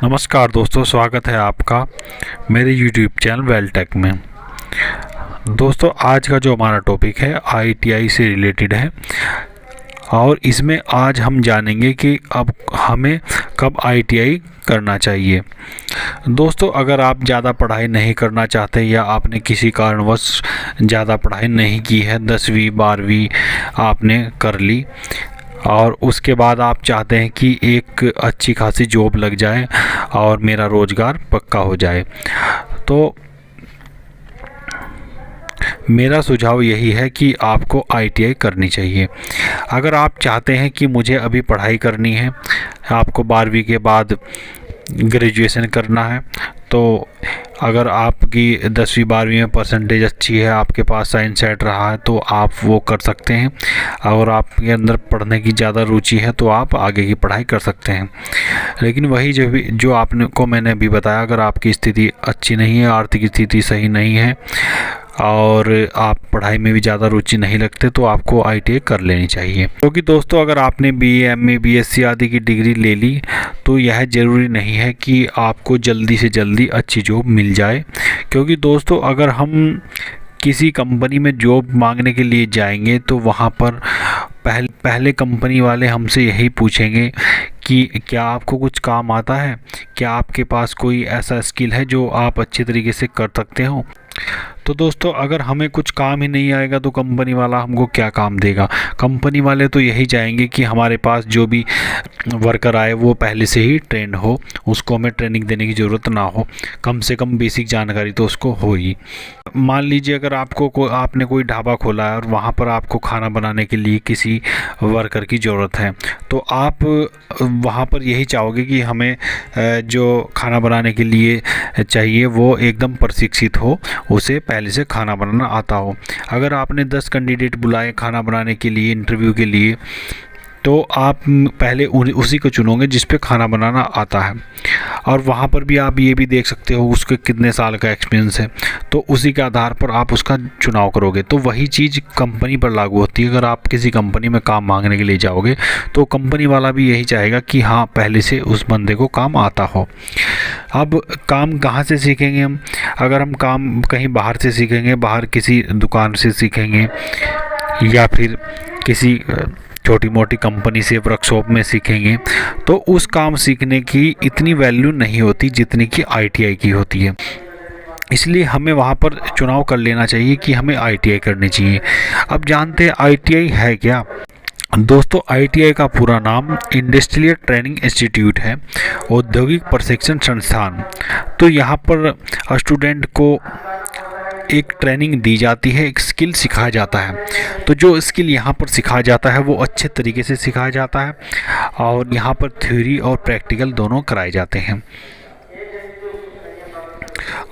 नमस्कार दोस्तों, स्वागत है आपका मेरे YouTube चैनल वेलटेक में। दोस्तों, आज का जो हमारा टॉपिक है ITI से रिलेटेड है और इसमें आज हम जानेंगे कि अब हमें कब ITI करना चाहिए। दोस्तों, अगर आप ज़्यादा पढ़ाई नहीं करना चाहते या आपने किसी कारणवश ज़्यादा पढ़ाई नहीं की है, 10वीं 12वीं आपने कर ली और उसके बाद आप चाहते हैं कि एक अच्छी खासी जॉब लग जाए और मेरा रोज़गार पक्का हो जाए, तो मेरा सुझाव यही है कि आपको ITI करनी चाहिए। अगर आप चाहते हैं कि मुझे अभी पढ़ाई करनी है, आपको 12वीं के बाद ग्रेजुएशन करना है, तो अगर आपकी 10वीं 12वीं में परसेंटेज अच्छी है, आपके पास साइंस सेट रहा है, तो आप वो कर सकते हैं। अगर आपके अंदर पढ़ने की ज़्यादा रुचि है तो आप आगे की पढ़ाई कर सकते हैं। लेकिन वही जो आपने को मैंने अभी बताया, अगर आपकी स्थिति अच्छी नहीं है, आर्थिक स्थिति सही नहीं है और आप पढ़ाई में भी ज़्यादा रुचि नहीं लगते, तो आपको ITI कर लेनी चाहिए। क्योंकि दोस्तों, अगर आपने BA MA BSc आदि की डिग्री ले ली तो यह ज़रूरी नहीं है कि आपको जल्दी से जल्दी अच्छी जॉब मिल जाए। क्योंकि दोस्तों, अगर हम किसी कंपनी में जॉब मांगने के लिए जाएंगे तो वहाँ पर पहले कंपनी वाले हमसे यही पूछेंगे कि क्या आपको कुछ काम आता है, क्या आपके पास कोई ऐसा स्किल है जो आप अच्छे तरीके से कर सकते हो। तो दोस्तों, अगर हमें कुछ काम ही नहीं आएगा तो कंपनी वाला हमको क्या काम देगा। कंपनी वाले तो यही चाहेंगे कि हमारे पास जो भी वर्कर आए वो पहले से ही ट्रेंड हो, उसको हमें ट्रेनिंग देने की ज़रूरत ना हो, कम से कम बेसिक जानकारी तो उसको हो ही। मान लीजिए अगर आपने कोई ढाबा खोला है और वहाँ पर आपको खाना बनाने के लिए किसी वर्कर की ज़रूरत है, तो आप वहाँ पर यही चाहोगे कि हमें जो खाना बनाने के लिए चाहिए वो एकदम प्रशिक्षित हो, उसे पहले से खाना बनाना आता हो। अगर आपने 10 कैंडिडेट बुलाए खाना बनाने के लिए इंटरव्यू के लिए, तो आप पहले उसी को चुनोगे जिस पे खाना बनाना आता है। और वहाँ पर भी आप ये भी देख सकते हो उसके कितने साल का एक्सपीरियंस है, तो उसी के आधार पर आप उसका चुनाव करोगे। तो वही चीज़ कंपनी पर लागू होती है। अगर आप किसी कंपनी में काम मांगने के लिए जाओगे तो कंपनी वाला भी यही चाहेगा कि हाँ, पहले से उस बंदे को काम आता हो। अब काम कहाँ से सीखेंगे हम? अगर हम काम कहीं बाहर से सीखेंगे, बाहर किसी दुकान से सीखेंगे या फिर किसी छोटी मोटी कंपनी से वर्कशॉप में सीखेंगे, तो उस काम सीखने की इतनी वैल्यू नहीं होती जितनी कि ITI की होती है। इसलिए हमें वहाँ पर चुनाव कर लेना चाहिए कि हमें ITI करनी चाहिए। अब जानते हैं ITI है क्या। दोस्तों, ITI का पूरा नाम इंडस्ट्रियल ट्रेनिंग इंस्टीट्यूट है, औद्योगिक प्रशिक्षण संस्थान। तो यहाँ पर स्टूडेंट को एक ट्रेनिंग दी जाती है, एक स्किल सिखाया जाता है। तो जो स्किल यहाँ पर सिखाया जाता है वो अच्छे तरीके से सिखाया जाता है और यहाँ पर थ्योरी और प्रैक्टिकल दोनों कराए जाते हैं।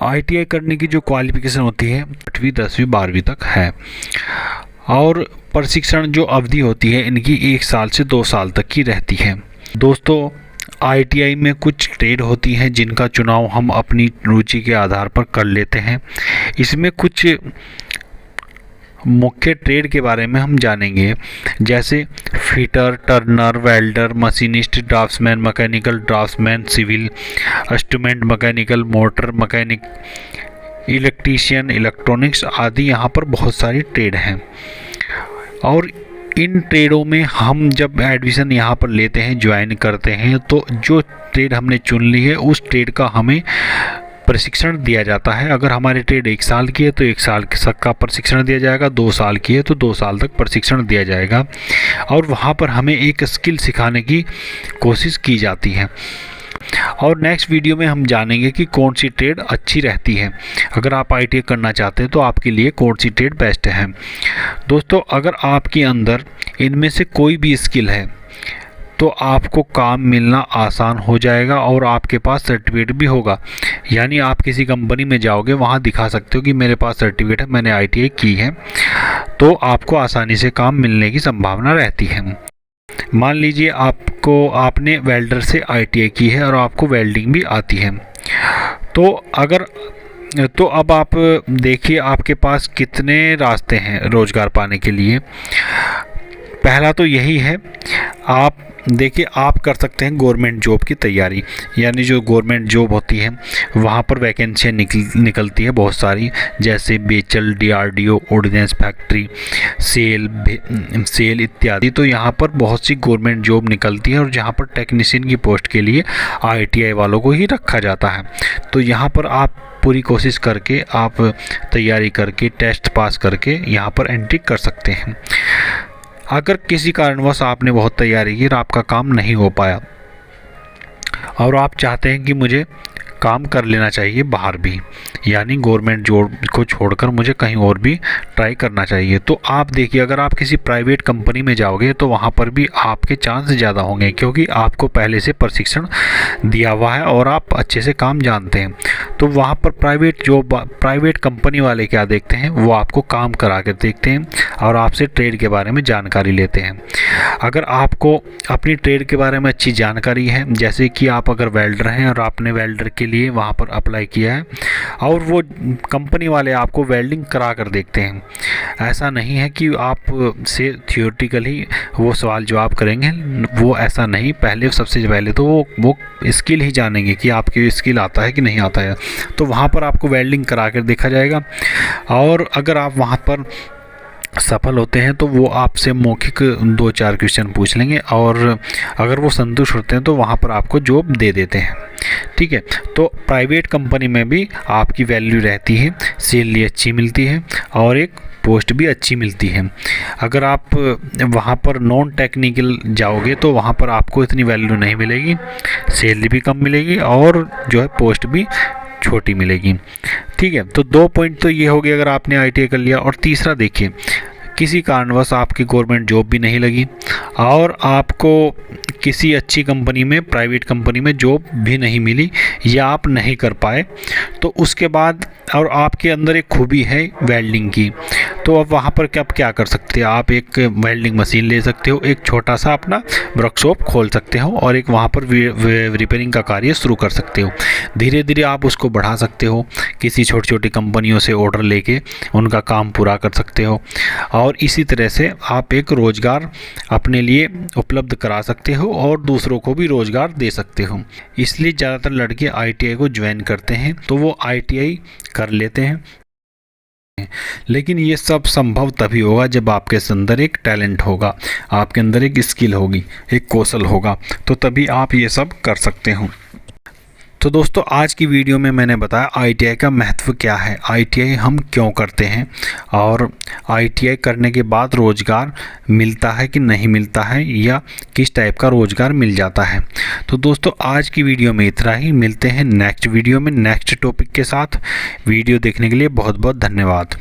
ITI करने की जो क्वालिफिकेशन होती है 8वीं 10वीं 12वीं तक है और प्रशिक्षण जो अवधि होती है इनकी 1 साल से 2 साल तक की रहती है। दोस्तों, ITI में कुछ ट्रेड होती हैं जिनका चुनाव हम अपनी रुचि के आधार पर कर लेते हैं। इसमें कुछ मुख्य ट्रेड के बारे में हम जानेंगे, जैसे fitter, turner, welder, machinist, draughtsman, mechanical draughtsman, civil instrument mechanical, motor mechanic, electrician, electronics आदि। यहाँ पर बहुत सारी ट्रेड हैं और इन ट्रेडों में हम जब एडमिशन यहाँ पर लेते हैं, ज्वाइन करते हैं, तो जो ट्रेड हमने चुन ली है उस ट्रेड का हमें प्रशिक्षण दिया जाता है। अगर हमारी ट्रेड 1 साल की है तो 1 साल का प्रशिक्षण दिया जाएगा, 2 साल की है तो 2 साल तक प्रशिक्षण दिया जाएगा और वहाँ पर हमें एक स्किल सिखाने की कोशिश की जाती है। और नेक्स्ट वीडियो में हम जानेंगे कि कौन सी ट्रेड अच्छी रहती है। अगर आप ITI करना चाहते हैं तो आपके लिए कौन सी ट्रेड बेस्ट है। दोस्तों, अगर आपके अंदर इनमें से कोई भी स्किल है तो आपको काम मिलना आसान हो जाएगा और आपके पास सर्टिफिकेट भी होगा। यानी आप किसी कंपनी में जाओगे, वहाँ दिखा सकते हो कि मेरे पास सर्टिफिकेट है, मैंने ITI की है, तो आपको आसानी से काम मिलने की संभावना रहती है। मान लीजिए आपने वेल्डर से ITI की है और आपको वेल्डिंग भी आती है, तो अब आप देखिए आपके पास कितने रास्ते हैं रोज़गार पाने के लिए। पहला तो यही है, आप देखिए आप कर सकते हैं गवर्नमेंट जॉब की तैयारी, यानी जो गवर्नमेंट जॉब होती है वहाँ पर वैकेंसियाँ निकलती है बहुत सारी, जैसे BHEL, DRDO, ordnance factory, SAIL इत्यादि। तो यहाँ पर बहुत सी गवर्नमेंट जॉब निकलती है और जहाँ पर टेक्नीशियन की पोस्ट के लिए आईटीआई वालों को ही रखा जाता है। तो यहाँ पर आप पूरी कोशिश करके, आप तैयारी करके, टेस्ट पास करके यहाँ पर एंट्री कर सकते हैं। अगर किसी कारणवश आपने बहुत तैयारी की और आपका काम नहीं हो पाया और आप चाहते हैं कि मुझे काम कर लेना चाहिए बाहर भी, यानी गवर्नमेंट जॉब को छोड़कर मुझे कहीं और भी ट्राई करना चाहिए, तो आप देखिए अगर आप किसी प्राइवेट कंपनी में जाओगे तो वहाँ पर भी आपके चांस ज़्यादा होंगे, क्योंकि आपको पहले से प्रशिक्षण दिया हुआ है और आप अच्छे से काम जानते हैं। तो वहाँ पर प्राइवेट कंपनी वाले क्या देखते हैं, वो आपको काम करा कर देखते हैं और आपसे ट्रेड के बारे में जानकारी लेते हैं। अगर आपको अपनी ट्रेड के बारे में अच्छी जानकारी है, जैसे कि आप अगर वेल्डर हैं और आपने वेल्डर के लिए वहाँ पर अप्लाई किया है और वो कंपनी वाले आपको वेल्डिंग करा कर देखते हैं, ऐसा नहीं है कि आप से थियोरेटिकली वो सवाल जवाब करेंगे, वो ऐसा नहीं। पहले सबसे पहले तो वो स्किल ही जानेंगे कि आपकी स्किल आता है कि नहीं आता है, तो वहाँ पर आपको वेल्डिंग करा कर देखा जाएगा। और अगर आप वहाँ पर सफल होते हैं तो वो आपसे मौखिक 2-4 क्वेश्चन पूछ लेंगे और अगर वो संतुष्ट होते हैं तो वहाँ पर आपको जॉब दे देते हैं। ठीक है, तो प्राइवेट कंपनी में भी आपकी वैल्यू रहती है, सैलरी अच्छी मिलती है और एक पोस्ट भी अच्छी मिलती है। अगर आप वहाँ पर नॉन टेक्निकल जाओगे तो वहाँ पर आपको इतनी वैल्यू नहीं मिलेगी, सैलरी भी कम मिलेगी और जो है पोस्ट भी छोटी मिलेगी। ठीक है, तो 2 पॉइंट तो ये हो गए अगर आपने आईटीआई कर लिया। और तीसरा देखिए, किसी कारणवश आपकी गवर्नमेंट जॉब भी नहीं लगी और आपको किसी अच्छी कंपनी में, प्राइवेट कंपनी में जॉब भी नहीं मिली या आप नहीं कर पाए, तो उसके बाद और आपके अंदर एक खूबी है वेल्डिंग की, तो अब वहाँ पर क्या कर सकते हैं, आप एक वेल्डिंग मशीन ले सकते हो, एक छोटा सा अपना वर्कशॉप खोल सकते हो और एक वहाँ पर रिपेयरिंग का कार्य शुरू कर सकते हो। धीरे धीरे आप उसको बढ़ा सकते हो, किसी छोटी छोटी कंपनियों से ऑर्डर लेके उनका काम पूरा कर सकते हो और इसी तरह से आप एक रोज़गार अपने लिए उपलब्ध करा सकते हो और दूसरों को भी रोज़गार दे सकते हो। इसलिए ज़्यादातर लड़के आईटीआई को ज्वाइन करते हैं तो वो आईटीआई कर लेते हैं, लेकिन ये सब संभव तभी होगा जब आपके अंदर एक टैलेंट होगा, आपके अंदर एक स्किल होगी, एक कौशल होगा, तो तभी आप ये सब कर सकते हो। तो दोस्तों आज की वीडियो में मैंने बताया आईटीआई का महत्व क्या है, आईटीआई हम क्यों करते हैं और आईटीआई करने के बाद रोज़गार मिलता है कि नहीं मिलता है या किस टाइप का रोज़गार मिल जाता है। तो दोस्तों आज की वीडियो में इतना ही, मिलते हैं नेक्स्ट वीडियो में नेक्स्ट टॉपिक के साथ। वीडियो देखने के लिए बहुत बहुत धन्यवाद।